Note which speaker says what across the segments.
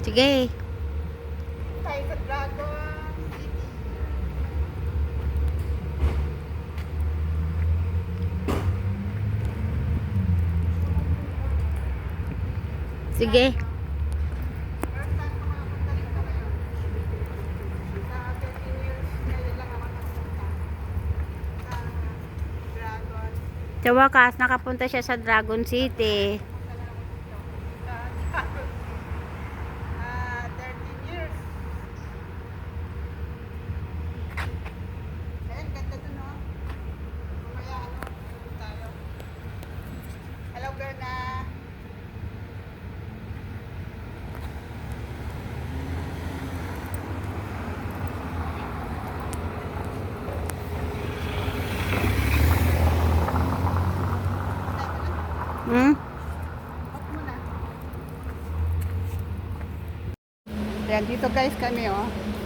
Speaker 1: Sige.
Speaker 2: Tayo sa Dragon City.
Speaker 1: Sige.
Speaker 2: First time ko makapunta dito ngayon. Sa 13 years, ngayon lang ako nakapunta sa Dragon.
Speaker 1: Sa wakas, nakapunta siya sa Dragon City.
Speaker 2: Punta na ako dito. Sa Dragon. 13 years. Ayun, ganda dun, no? Mamaya, ano tayo. Hello, Berna.
Speaker 1: Hmm?
Speaker 2: Off mo na. Ayan, dito guys kami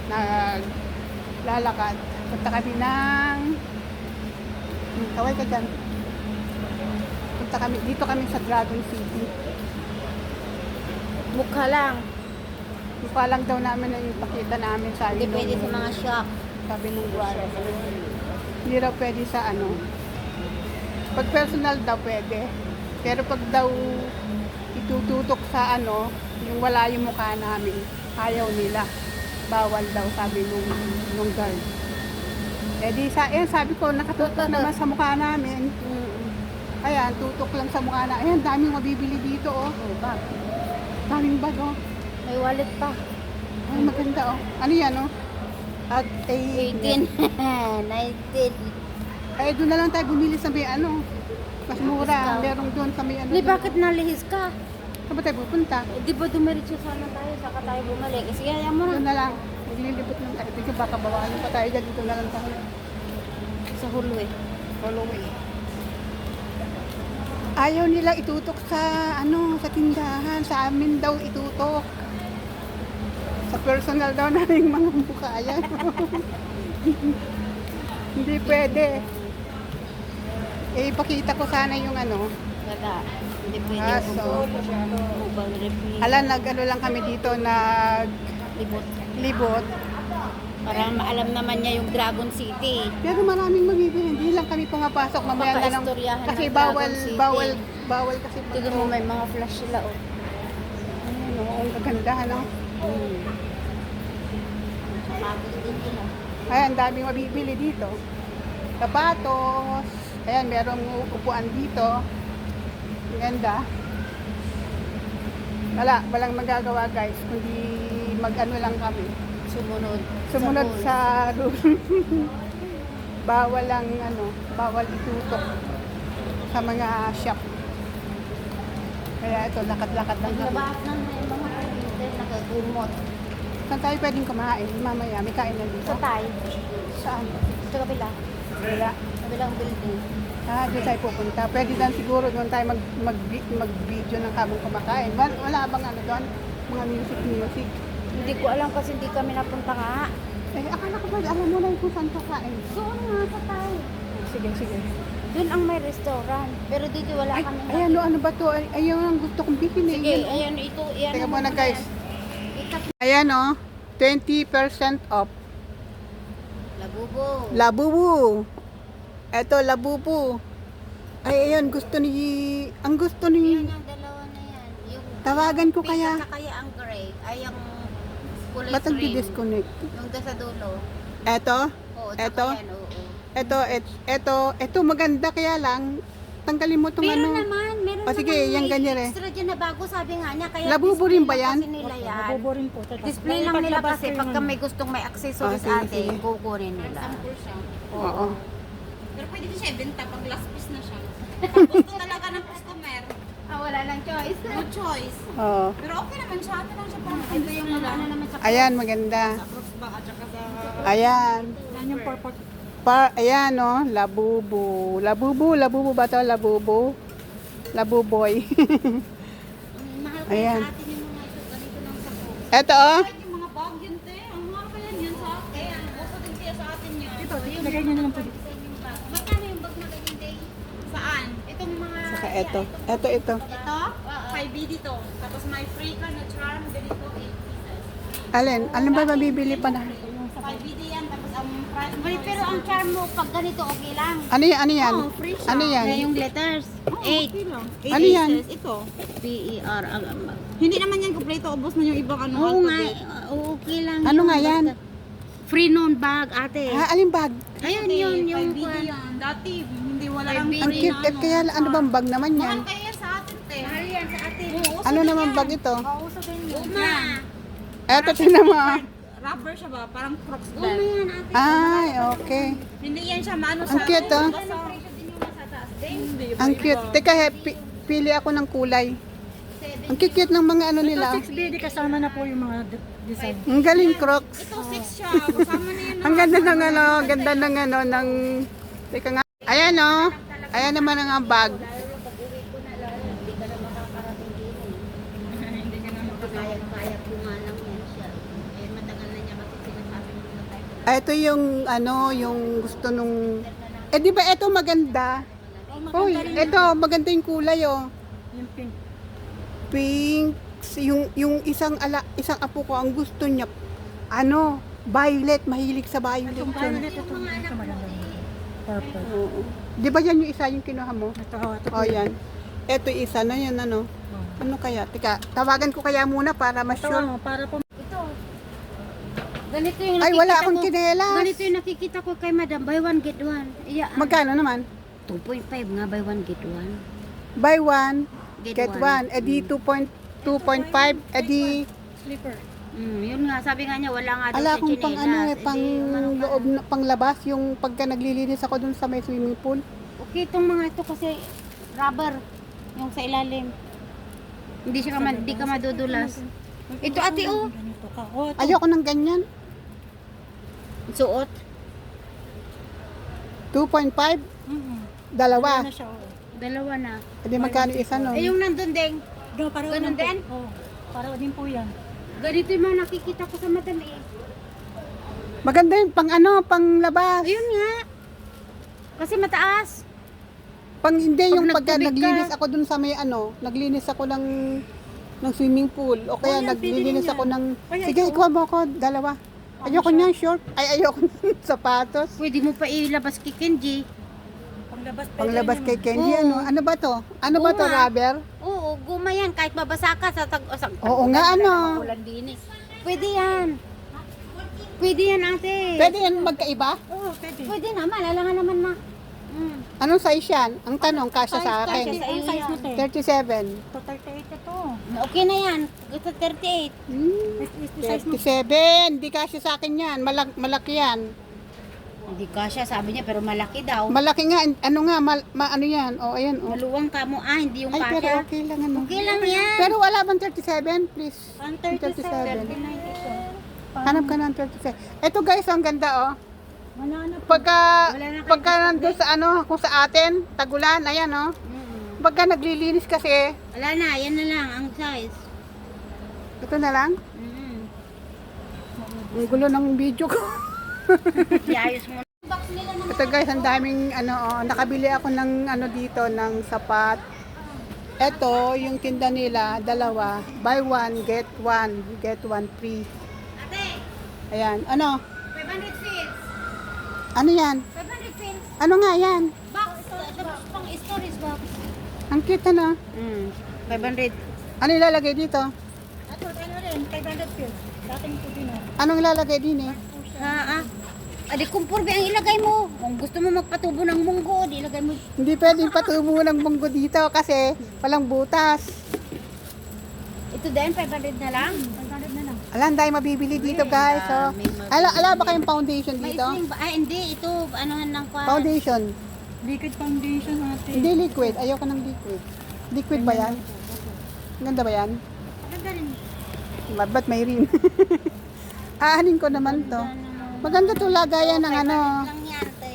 Speaker 2: naglalakad. Punta kami ng kaway ka dyan. Punta kami, dito kami sa Dragon City.
Speaker 1: Mukha lang.
Speaker 2: Mukha lang daw namin na ipakita namin sa
Speaker 1: Hindi pwede sa mga shop.
Speaker 2: sabi ng guwara. Hindi raw pwede sa ano. Pag personal daw pwede. Pero pag daw itututok sa ano, yung wala yung mukha namin, ayaw nila. Bawal daw, sabi nung guard. Eh di sabi ko, nakatutok naman sa mukha namin. Ayan, tutok lang sa mukha na. Ayan, daming mabibili dito, oh.
Speaker 1: Bag.
Speaker 2: Daming bag, oh.
Speaker 1: May wallet pa.
Speaker 2: Ay, maganda, oh. Ano yan, oh? At
Speaker 1: 18. 19.
Speaker 2: Ay, doon na lang tayo bumili sa may ano. Mas mura.
Speaker 1: Discount.
Speaker 2: Merong doon sa may ano.
Speaker 1: Ni,
Speaker 2: doon.
Speaker 1: bakit nalihis ka?
Speaker 2: Saan ba tayo pupunta?
Speaker 1: Eh, di ba dumiretso sana tayo, saka tayo bumalik? Eh, sige, ayaw mo
Speaker 2: Doon
Speaker 1: na.
Speaker 2: na lang. Maglilibot lang tayo. Ito baka bawalan pa tayo dyan. Dito na lang tayo.
Speaker 1: Sa hulo eh.
Speaker 2: Following. Ayaw nila itutok sa ano, sa tindahan. Sa amin daw itutok. Sa personal daw namin mga mukha. Ayan. Hindi pwede. Eh, ipakita ko sana yung ano.
Speaker 1: Wala. Hindi pwede
Speaker 2: Aso.
Speaker 1: mobile replay.
Speaker 2: Ala, nag-ano lang kami dito,
Speaker 1: Libot.
Speaker 2: naglibot.
Speaker 1: Para maalam naman niya yung Dragon City.
Speaker 2: Pero maraming mabibili. Hindi lang kami pumapasok. Mamaya na lang.
Speaker 1: Makaistoryahan
Speaker 2: Kasi
Speaker 1: ng
Speaker 2: bawal,
Speaker 1: Dragon City.
Speaker 2: bawal kasi.
Speaker 1: Tignan mo, may mga flash sila oh.
Speaker 2: Ano, ang kagandahan, no?
Speaker 1: Pagod din yun oh.
Speaker 2: Ayan, daming mabibili dito. Sapatos. Ayan, merong upuan dito. Ang ganda. Walang magagawa guys, kundi mag-ano lang kami. Sumunod
Speaker 1: rules.
Speaker 2: sa rule. Bawal lang bawal itutok sa mga shop. Kaya ito, lakad-lakad lang kami.
Speaker 1: Naglabas ng mga pagkita, nagagumot.
Speaker 2: Saan tayo pwedeng kumain? Mamaya, may kain na dito.
Speaker 1: Sa tayo.
Speaker 2: Saan?
Speaker 1: Sa kabila.
Speaker 2: Wala.
Speaker 1: Kabilang building.
Speaker 2: Doon tayo pupunta. Pwede lang siguro doon tayo mag-video ng habang kumakain. Wala bang ano doon? Mga music.
Speaker 1: Hindi ko alam kasi hindi kami napunta nga.
Speaker 2: Eh, akala ko ba, alam mo na kung saan kakain.
Speaker 1: Doon nga sa tayo.
Speaker 2: Sige.
Speaker 1: Doon ang may restaurant. Pero dito wala
Speaker 2: Ay,
Speaker 1: kami.
Speaker 2: ayan, ano ba to? Ayan ang gusto kong bilhin eh.
Speaker 1: Sige,
Speaker 2: Yan, oh.
Speaker 1: ayan ito. Ayan
Speaker 2: Teka
Speaker 1: ang
Speaker 2: muna
Speaker 1: mga
Speaker 2: guys.
Speaker 1: yan. Ikat.
Speaker 2: Ayan 20% off.
Speaker 1: Labubo.
Speaker 2: Labubu. Eto, labubu. Ay, ayan, ang gusto ni...
Speaker 1: Ayan ang dalawa na yan. Yung
Speaker 2: Tawagan ko
Speaker 1: pink
Speaker 2: kaya.
Speaker 1: at saka yung gray. Ay, yung kulay
Speaker 2: Ba't ang
Speaker 1: cream.
Speaker 2: di-disconnect?
Speaker 1: Yung sa dulo.
Speaker 2: Eto,
Speaker 1: Oo,
Speaker 2: Eto?
Speaker 1: tsaka yan, oo.
Speaker 2: eto, maganda kaya lang. Tanggalin mo itong
Speaker 1: Meron
Speaker 2: ano.
Speaker 1: naman, meron
Speaker 2: O, sige,
Speaker 1: naman.
Speaker 2: yan
Speaker 1: May
Speaker 2: ganyan eh.
Speaker 1: extra dyan na bago, sabi nga niya. Kaya
Speaker 2: Labubo
Speaker 1: display
Speaker 2: rin ba
Speaker 1: lang
Speaker 2: yan?
Speaker 1: kasi nila yan.
Speaker 3: Labubo rin po.
Speaker 1: Display lang nila kasi pagka may gustong may accessories
Speaker 2: sige,
Speaker 1: atin,
Speaker 2: sige.
Speaker 1: kukunin nila.
Speaker 2: Oo.
Speaker 4: Pero pwede din siya ibenta pag last piece na siya. Pag gusto talaga ng customer,
Speaker 1: Wala nang choice.
Speaker 4: no choice.
Speaker 2: Oo.
Speaker 4: Pero okay naman siya. Ito lang siya parang
Speaker 1: Ito yung mga ano naman sa
Speaker 2: Ayan, maganda.
Speaker 4: fruits ba at saka sa...
Speaker 2: Ayan.
Speaker 3: Yan yung purple.
Speaker 2: Ayan, labubu. Labubu ba to? Labuboy.
Speaker 1: mahal kaya
Speaker 2: Ayan.
Speaker 1: sa atin yung mga ito. Ganito lang sa po.
Speaker 2: Eto,
Speaker 4: Kahit yung mga bag yun, te. Ang mahal pa yan sa akin. Gusto din kaya sa atin yun.
Speaker 3: Ito, lagay niyo na lang po dito.
Speaker 1: Magkano yung bag na ganyan day?
Speaker 4: Saan?
Speaker 1: Itong mga...
Speaker 2: Saka ito.
Speaker 1: Ito?
Speaker 4: Ito? 5 BD to. Tapos may free ka na charm, ganito 8 pieces.
Speaker 2: Alin? Alin ba mabibili pa na?
Speaker 4: 5 BD yan, tapos ang price mo
Speaker 1: Wait, pero ang charm mo, pag ganito, okay lang.
Speaker 2: Ano yan? Ano yan?
Speaker 4: Oh, free siya.
Speaker 2: Ano yan?
Speaker 1: Na yung letters. 8.
Speaker 4: 8
Speaker 2: Ano yan?
Speaker 4: pieces. Ito.
Speaker 1: P-E-R.
Speaker 4: Hindi naman yan kompleto, ubos na yung ibang ano.
Speaker 1: Oo nga,
Speaker 4: alphabet.
Speaker 1: okay lang.
Speaker 2: Ano
Speaker 1: yun,
Speaker 2: nga yan?
Speaker 1: basta. Free noon bag, ate.
Speaker 2: Alin bag?
Speaker 1: Ayun,
Speaker 4: Dati,
Speaker 1: yun, yung
Speaker 4: 5 BD yan. Dati, hindi wala lang
Speaker 1: BD.
Speaker 2: Ang cute. Kaya ano bang bag naman yan?
Speaker 4: Mahal kaya sa atin, te.
Speaker 1: Mahal yan sa atin.
Speaker 4: Oo, uso
Speaker 2: Ano
Speaker 4: din
Speaker 2: naman
Speaker 4: yan.
Speaker 2: bag ito?
Speaker 1: Kauso din yun. Uma.
Speaker 2: Eto, tinan mo. ah.
Speaker 4: Rubber siya ba? Parang Crocs
Speaker 1: Uma
Speaker 4: bag.
Speaker 1: yan, ate.
Speaker 2: Ay, okay.
Speaker 4: Hindi yan siya maano
Speaker 2: Ang
Speaker 4: sa...
Speaker 2: cute, oh.
Speaker 1: Ano presyo din yung masataas din?
Speaker 4: Hindi,
Speaker 2: Ang
Speaker 4: iba-iba.
Speaker 2: cute. Teka, pili ako ng kulay. Ang cute ng mga ano nila.
Speaker 3: Ito 6BD kasama na po yung mga design.
Speaker 2: Ang galing, Crocs.
Speaker 4: Ito 6 siya. Kasama na yan.
Speaker 2: Ang ganda ng ano, ganda ng ano, ng... Teka nga. Ayan, oh. Ayan naman ang bag.
Speaker 1: Pag-uwi ko na lalo, hindi ka na makakarating din. Hindi ka na makakaya ko nga lang yan siya. Eh, matagal na niya kasi sinasabi mo na tayo.
Speaker 2: Ito yung ano, yung gusto nung... Eh, di ba ito maganda? Uy, ito maganda yung kulay, oh.
Speaker 3: Yung pink.
Speaker 2: Pink. Yung isang apo ko, ang gusto niya, ano, violet. Mahilig sa violet.
Speaker 3: Itong
Speaker 2: yun.
Speaker 3: violet, ito maganda. Purple.
Speaker 2: Oo. Di ba yan yung isa yung kinuha mo?
Speaker 3: Ito
Speaker 2: Oh, yan. Ito isa na yan, ano.
Speaker 3: Oh.
Speaker 2: Ano kaya? Teka, tawagan ko kaya muna para
Speaker 3: Ito,
Speaker 2: ma-sure.
Speaker 3: para po.
Speaker 1: Ito. Ganito yung
Speaker 2: Ay,
Speaker 1: nakikita
Speaker 2: wala akong
Speaker 1: ko.
Speaker 2: tsinelas.
Speaker 1: Ganito yung nakikita ko kay madam. Buy one, get one. Iya.
Speaker 2: Magkano naman?
Speaker 1: 2.5 nga, buy one, get one.
Speaker 2: Buy one,
Speaker 1: Get
Speaker 2: get
Speaker 1: one.
Speaker 2: one. Eh di 2.5. Eh di,
Speaker 3: Slipper.
Speaker 1: Yun nga, sabi nga niya, wala nga daw
Speaker 2: ala
Speaker 1: siya
Speaker 2: akong pang ano
Speaker 1: tsinelas.
Speaker 2: eh, pang loob, pang labas, yung pagka naglilinis ako dun sa may swimming pool.
Speaker 1: Okay, itong mga ito kasi rubber. Yung sa ilalim. Hindi siya hindi ka madudulas. Ito ate oh.
Speaker 3: Ganito ka. Oh, ito.
Speaker 2: Ayoko ng ganyan.
Speaker 1: Suot.
Speaker 2: 2.5,
Speaker 3: Mm-mm.
Speaker 2: dalawa.
Speaker 3: Ano siya, oh.
Speaker 1: Dalawa na.
Speaker 2: Eh di magkano isa no?
Speaker 1: Eh yung nandun din.
Speaker 3: Pareho
Speaker 1: Ganun
Speaker 3: po.
Speaker 1: din?
Speaker 3: Oh, pareho din po yan.
Speaker 1: Ganito yung mga nakikita ko sa madam eh.
Speaker 2: Maganda yun, pang ano, pang labas.
Speaker 1: Ayun nga. Kasi mataas.
Speaker 2: Pang hindi
Speaker 1: Pag
Speaker 2: yung pagka
Speaker 1: nagtubig ka.
Speaker 2: naglinis ako dun sa may ano, naglinis ako ng swimming pool o kaya
Speaker 3: yan, pwede
Speaker 2: naglilinis
Speaker 3: rin
Speaker 2: ako
Speaker 3: yan.
Speaker 2: ng
Speaker 3: Kaya
Speaker 2: sige,
Speaker 3: ito.
Speaker 2: ikuha mo ako dalawa. Ayoko niyan short. Ay ayoko ng sapatos.
Speaker 1: Pwede mo pa ilabas kay Kenji.
Speaker 3: Panglabas pa
Speaker 2: Panglabas kay Candy
Speaker 1: Oo.
Speaker 2: ano? Ano ba to? Ano ba to,
Speaker 1: Guma.
Speaker 2: rubber?
Speaker 1: Oo, guma yan. Kahit mabasa ka sa
Speaker 2: Oo nga, ano?
Speaker 1: Ulan din eh. Pwede yan. Pwede yan ate.
Speaker 2: Pwede yan magkaiba?
Speaker 3: Oo, pwede.
Speaker 1: Pwede naman. Alangan naman na.
Speaker 2: Anong size yan? Ang tanong, kasya sa
Speaker 1: Kasya
Speaker 2: akin.
Speaker 1: sa iyo
Speaker 3: Ang size mo,
Speaker 1: yan.
Speaker 3: te.
Speaker 2: 37.
Speaker 3: Ito, 38 ito.
Speaker 1: Okay na yan. Ito 38.
Speaker 3: Is the size mo.
Speaker 2: 37. Di kasya sa akin yan. Malaki yan.
Speaker 1: Hindi kasya, sabi niya, pero malaki daw.
Speaker 2: Malaki nga. Ano nga, ano yan? O, ayan. O.
Speaker 1: Maluwang ka mo. Hindi yung
Speaker 2: Ay, pero
Speaker 1: kasya.
Speaker 2: okay lang ano.
Speaker 1: Okay lang yan.
Speaker 2: Pero wala bang 37? Please.
Speaker 3: Ang 37.
Speaker 2: 37.
Speaker 3: 39 ito.
Speaker 2: Hanap ka ng 37. Ito guys, ang ganda oh.
Speaker 3: Wala na po.
Speaker 2: Pagka nandun sa ano, kung sa atin, tagulan, ayan oh. Pagka naglilinis kasi,
Speaker 1: Wala na, yan na lang ang size.
Speaker 2: ito na lang. Ang gulo ng video ko.
Speaker 1: Iayos mo.
Speaker 2: Ito guys, ang daming ano, oh, nakabili ako ng ano dito, ng sapat. Ito, yung tinda nila, dalawa. Buy one, get one free.
Speaker 1: Ate,
Speaker 2: Ayan, ano?
Speaker 1: 500 pills.
Speaker 2: Ano yan?
Speaker 1: 500 pills.
Speaker 2: Ano nga yan?
Speaker 1: Box. Tapos pang storage box.
Speaker 2: Ang cute ano?
Speaker 1: 500.
Speaker 2: Ano ilalagay dito?
Speaker 3: Ito, ano rin, 500 pills. Dating ito din.
Speaker 2: Anong ilalagay din eh?
Speaker 1: Adi kumpurbe ang ilagay mo. Kung gusto mo magpatubo ng munggo, di ilagay mo.
Speaker 2: Hindi pwedeng patubo ng munggo dito kasi walang butas.
Speaker 1: Ito din, 500 na lang.
Speaker 3: 500 na lang.
Speaker 2: Alam, dahil mabibili dito guys. So,
Speaker 1: may mabibili.
Speaker 2: ala ba kayong foundation
Speaker 1: May
Speaker 2: dito?
Speaker 1: sling ba? Ay, hindi. Ito, anuhan lang pa.
Speaker 2: Foundation.
Speaker 3: Liquid foundation natin.
Speaker 2: Hindi liquid. Ayoko ng liquid. Liquid ba yan? Ganda ba yan?
Speaker 1: Ganda rin.
Speaker 2: Ba't may rin? Aanin ko naman to. Maganda to lagayan ng ano.
Speaker 1: Lang yan, te.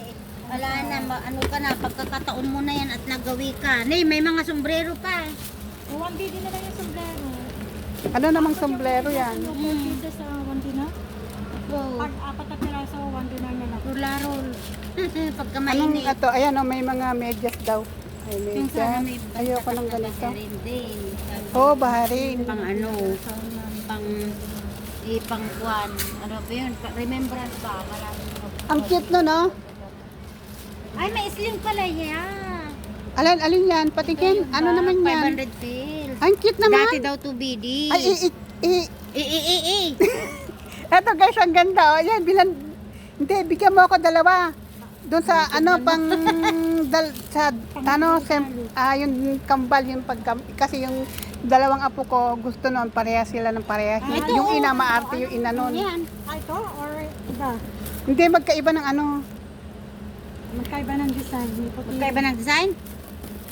Speaker 1: Wala na, ano ka na, pagkakataon mo na yan at nagawi ka. Nay, may mga sombrero pa.
Speaker 3: O, 1BD na lang yung sombrero.
Speaker 2: Ano namang sombrero yan?
Speaker 3: Yung 4 pieces sa 1D na.
Speaker 1: Wow.
Speaker 3: Pag 4 na piraso, 1D na lang.
Speaker 1: Roll. Pagka
Speaker 2: Anong
Speaker 1: mainit.
Speaker 2: ito? Ayan o, may mga medyas daw. Ay, may
Speaker 1: Yung sana
Speaker 2: gas.
Speaker 1: may
Speaker 2: Ayoko ng ganito.
Speaker 1: Baharin din.
Speaker 2: Oh, baharin.
Speaker 1: Pang ano, pang kwan. Ano ba yun? Remembrance ba? Maraming
Speaker 2: Ang cute no, no?
Speaker 1: Ay, may slim pala yan.
Speaker 2: Alin yan? Patikin. Ano naman yan?
Speaker 1: 500 pills.
Speaker 2: Ang cute naman.
Speaker 1: Dati daw 2BD.
Speaker 2: Ay,
Speaker 1: Eh.
Speaker 2: Eto guys, ang ganda. Oh. Yan, hindi, bigyan mo ako dalawa. Doon sa ano pang yung kambal yung kasi yung dalawang apo ko gusto noon parehas sila ng parehas. Yung ina maarte yung ina noon.
Speaker 1: Yan.
Speaker 3: Ito or iba?
Speaker 2: Hindi magkaiba ng ano.
Speaker 3: Magkaiba ng design.
Speaker 1: Magkaiba ng design?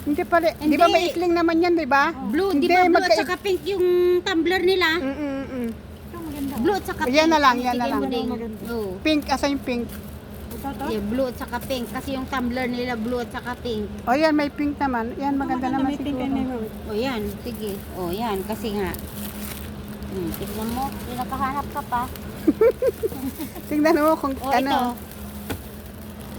Speaker 2: Hindi pala. Di
Speaker 1: Hindi.
Speaker 2: ba may isling naman yan, di ba?
Speaker 1: Blue, di
Speaker 2: Hindi,
Speaker 1: ba blue at
Speaker 2: magkai-
Speaker 1: saka pink yung tumbler nila?
Speaker 3: Ito maganda.
Speaker 1: Blue at saka pink.
Speaker 2: Yan na lang, yan na
Speaker 1: Bigyan
Speaker 2: lang.
Speaker 1: mo din.
Speaker 3: Maganda.
Speaker 1: Oo.
Speaker 2: Pink, asa yung pink?
Speaker 3: Ito to?
Speaker 1: Yeah, blue at saka pink. Kasi yung tumbler nila blue at saka pink.
Speaker 2: O yan, may pink naman. Yan, maganda naman
Speaker 3: May pink and may
Speaker 2: siguro.
Speaker 3: white.
Speaker 1: O yan, sige. O yan, kasi nga. Tignan mo, pinakahanap ka pa.
Speaker 2: Tingnan mo kung
Speaker 1: O
Speaker 2: ano.
Speaker 1: ito.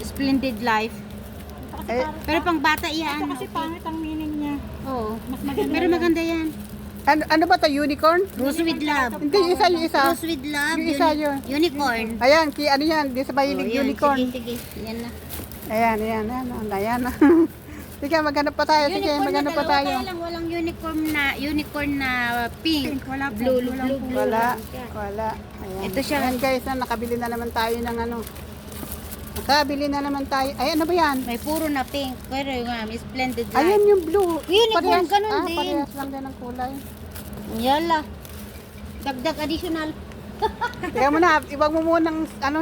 Speaker 1: Splendid Life.
Speaker 3: Ito kasi
Speaker 2: Eh,
Speaker 3: parang-
Speaker 1: Pero pang bata
Speaker 3: ito
Speaker 1: yan.
Speaker 3: kasi pangit ang meaning niya.
Speaker 1: Oo.
Speaker 3: Mas maganda
Speaker 1: Pero
Speaker 3: yan.
Speaker 1: maganda yan.
Speaker 2: Ano ba to unicorn?
Speaker 1: Rose with Love.
Speaker 2: Hindi, yung isa.
Speaker 1: Rose with Love.
Speaker 2: Yung isa yun.
Speaker 1: Unicorn.
Speaker 2: Ayan, ano yan? Di sa mahilig
Speaker 1: O, yan,
Speaker 2: unicorn.
Speaker 1: Sige. Yan na.
Speaker 2: Ayan. Ayan. Sige, maghanap pa tayo. Sige,
Speaker 1: Unicorn na
Speaker 2: maghanap pa
Speaker 1: dalawa,
Speaker 2: tayo.
Speaker 1: kaya lang walang unicorn na pink.
Speaker 3: Pink, wala po.
Speaker 1: Blue.
Speaker 2: Wala. Ayan.
Speaker 1: Ito siya.
Speaker 2: Ayan guys, nakabili na naman tayo ng ano. Nakabili na naman tayo. Ay, ano ba yan?
Speaker 1: May puro na pink. Pero yung may Splendid Life.
Speaker 2: Ayan yung blue.
Speaker 1: Unicorn, ganun din.
Speaker 2: Parehas lang din ang kulay.
Speaker 1: Yala. Dagdag additional.
Speaker 2: Kaya mo na, iwag mo munang ano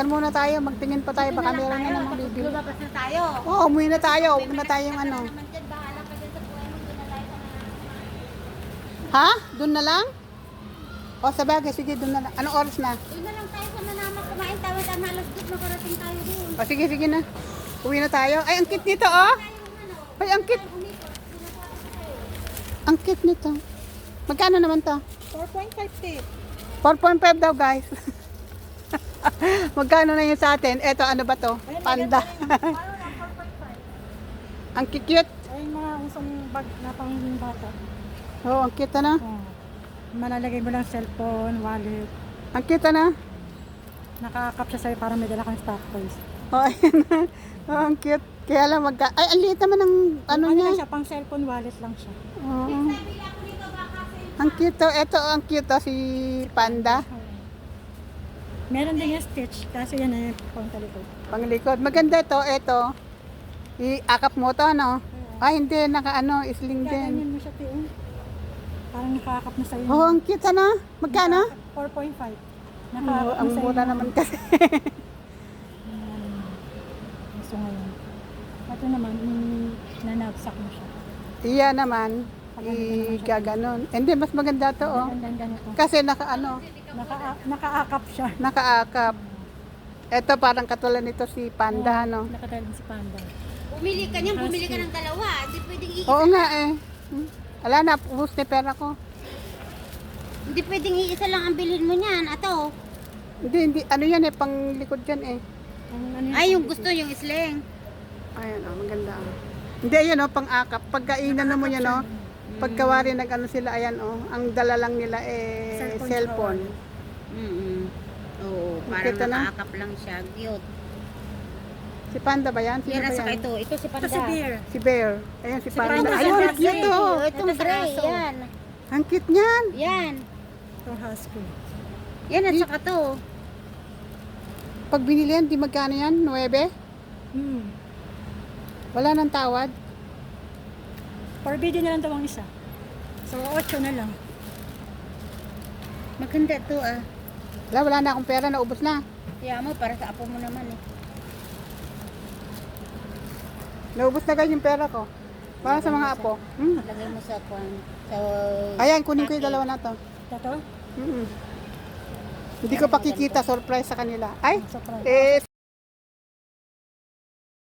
Speaker 2: muna tayo, magtingin pa tayo, baka meron na naman bibili.
Speaker 1: Lumabas na tayo.
Speaker 2: Oo, umuwi na tayo, huwag na tayong ano.
Speaker 1: Naman dyan, bahala ka dyan sa buhay mo. Doon na tayo sa mananap.
Speaker 2: Ha? Doon na lang? O, sa bagay, sige, doon na lang. Anong oras na?
Speaker 1: Doon na lang tayo sa mananap. Kumain tayo. Tama alas 2 makarating tayo doon.
Speaker 2: O, sige na. Uwi na tayo. Ay, ang cute nito, oh. Ay, ang cute. Ang cute nito. Magkano naman to?
Speaker 3: 4.50.
Speaker 2: 4.5 daw, guys. Magkano na yun sa atin? Eto, ano ba to? Panda. Ang cute.
Speaker 3: Ayun mga usong bag na pang bata.
Speaker 2: Oh, ang cute na.
Speaker 3: Oh. Malalagay mo lang cellphone, wallet.
Speaker 2: Ang cute na.
Speaker 3: Nakakap siya sa'yo para may dala kang stock toys.
Speaker 2: Oh, ayan na. Oh, ang cute. Kaya lang ay, ang liit naman ng ano
Speaker 3: Ano lang
Speaker 2: niya.
Speaker 3: siya, pang cellphone, wallet lang siya.
Speaker 2: Oo. Ang cute to. Ito, ang cute to, si Panda.
Speaker 3: Meron din yung stitch, kasi yan ay pang talikod.
Speaker 2: Panglikod. Maganda to. Ito. Iakap mo to, no? Ah, hindi. Isling din.
Speaker 3: Gaganyan mo siya, Tiong. Parang nakakap na sa'yo.
Speaker 2: Oh, ang cute na. Magkano?
Speaker 3: 4.5.
Speaker 2: Oh,
Speaker 3: Nakakap
Speaker 2: ang
Speaker 3: na sa'yo.
Speaker 2: mura naman kasi.
Speaker 3: Gusto ngayon. Ito naman, nanabsak mo siya.
Speaker 2: Iya naman. Gaganon. Hindi, mas maganda to, oh.
Speaker 3: Ganda nito.
Speaker 2: Kasi
Speaker 3: Nakaakap siya.
Speaker 2: nakaakap. Ito parang katulad nito si Panda, no?
Speaker 3: Nakatalag si Panda.
Speaker 1: Bumili ka niyan. Bumili ka ng dalawa. Hindi pwedeng iisa.
Speaker 2: Oo nga eh. Ala na, ubus na pera ko.
Speaker 1: Hindi pwedeng iisa lang ang bilhin mo niyan. Ato.
Speaker 2: Hindi. Ano yan eh, pang likod yan eh.
Speaker 1: Ay, yung gusto, yung sling.
Speaker 2: Ayan, oh, maganda. Hindi, yan oh, pang-akap. Pagkainan mo yan, oh. Pagkawari nag-ano sila, ayan, oh. Ang dala lang nila eh, cellphone.
Speaker 1: Oo, parang
Speaker 2: Kita na?
Speaker 1: nakaakap lang siya. Cute.
Speaker 2: Si Panda ba yan? Sino
Speaker 1: Yan,
Speaker 2: ba
Speaker 1: nasa
Speaker 2: yan?
Speaker 1: ito. Ito si Panda.
Speaker 3: Ito si Bear.
Speaker 2: Si Bear. Ayan, si Panda.
Speaker 3: Panda,
Speaker 2: Ayun,
Speaker 3: si
Speaker 2: cute oh.
Speaker 1: Itong
Speaker 3: Ito sa
Speaker 1: gray,
Speaker 3: aso.
Speaker 1: yan.
Speaker 2: Ang cute niyan.
Speaker 1: Yan.
Speaker 3: Ito husky.
Speaker 1: Yan, at saka to.
Speaker 2: Pag binili yan, di magkano yan? 9? Wala nang tawad.
Speaker 3: Forbidden na lang daw ang isa. So, 8 na lang.
Speaker 1: Maganda to ah.
Speaker 2: Wala na akong pera, naubos na.
Speaker 1: Kaya mo, para sa apo mo naman eh.
Speaker 2: Naubos na guys yung pera ko. Para sa mga apo.
Speaker 1: Lagay mo sa kwan. Sa...
Speaker 2: Ayan, kunin ko yung dalawa na to.
Speaker 3: Ito?
Speaker 2: Hindi ko pa kikita, surprise sa kanila. Ay,
Speaker 3: Surprise.
Speaker 2: eh,